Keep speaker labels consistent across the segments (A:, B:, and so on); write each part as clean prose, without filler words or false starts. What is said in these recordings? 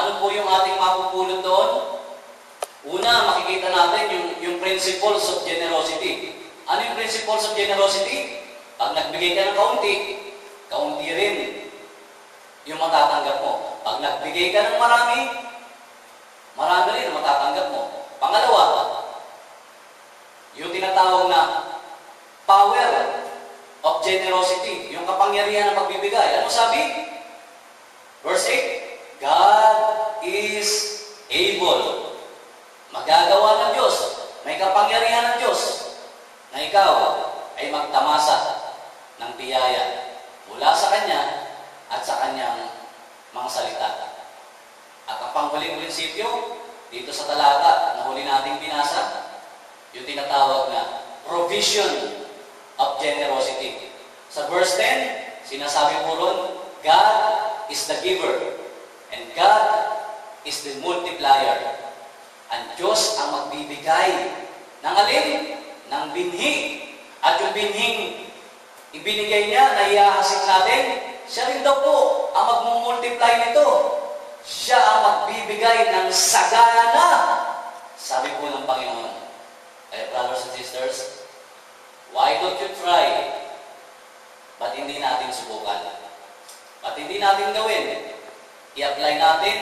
A: Ano po yung ating mapupulot doon? Una, makikita natin yung principles of generosity. Ano yung principles of generosity? Pag nagbigay ka ng kaunti, kaunti rin yung matatanggap mo. Pag nagbigay ka ng marami, marami rin ang matatanggap mo. Pangalawa, yung tinatawag na power of generosity, yung kapangyarihan ng pagbibigay. Ano sabi? Verse 8, God is able. Magagawa ng Diyos, may kapangyarihan ng Diyos na ikaw ay magtamasa ng biyaya mula sa Kanya at sa Kanyang mga salita. At ang panghuling prinsipyo, dito sa talata na huli nating binasa, yung tinatawag na provision of generosity. Sa verse 10, sinasabi po ron, God is the giver and God is the multiplier. Ang Diyos ang magbibigay ng alin? Ng binhi. At yung binhing ibinigay niya na iahasik natin, siya rin daw po ang magmumultiply nito. Siya ang magbibigay ng sagana. Sabi po ng Panginoon. Brothers and sisters, why don't you try? Ba't hindi natin subukan? Ba't hindi natin gawin? I-apply natin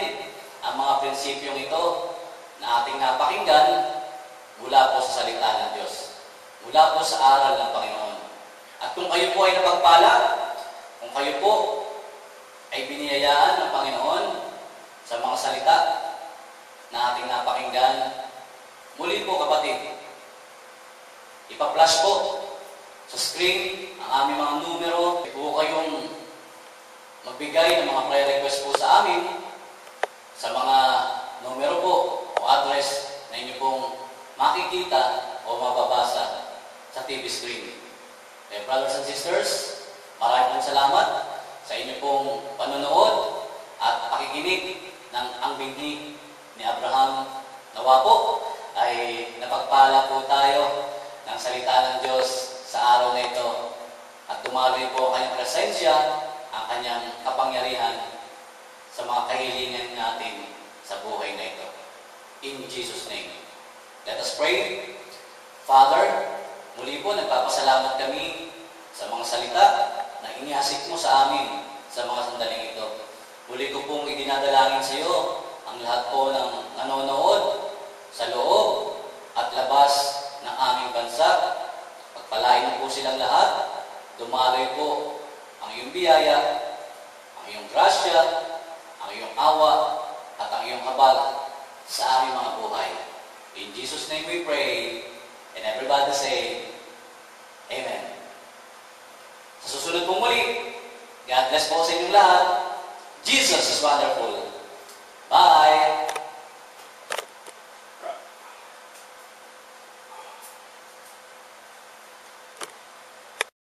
A: ang mga prinsipyong ito na ating napakinggan mula po sa salita ng Diyos. Mula po sa aral ng Panginoon. At kung kayo po ay napagpala, kung kayo po ay biniyayaan ng Panginoon sa mga salita na ating napakinggan, muli po kapatid, ipa-flash po sa screen ang aming mga numero. Po kayong magbigay ng mga prayer request po sa amin sa mga numero po o address na inyo pong makikita o mababasa sa TV screen. Brothers and sisters, maraming salamat sa inyo pong panonood at pakikinig ng ang binhi ni Abraham. Nawa po ay napagpala po tayo ng salita ng Diyos sa araw na ito at tumaloy po ang kanyang presensya, ang kanyang kapangyarihan sa mga kahilingan natin sa buhay na ito. In Jesus' name. Let us pray. Father, muli po nagpapasalamat kami sa mga salita na inihasik mo sa amin sa mga sandaling ito. Muli ko pong idinadalangin sa iyo ang lahat po ng nanonood sa loob at labas ng aming bansa. Pagpalain mo po silang lahat. Dumaloy po ang iyong biyaya, ang iyong grasya, ang iyong awa, at ang iyong habag sa aming mga buhay. In Jesus' name we pray, and everybody say, Amen. Sa susunod pong muli, God bless po sa inyong lahat. Jesus is wonderful. Bye!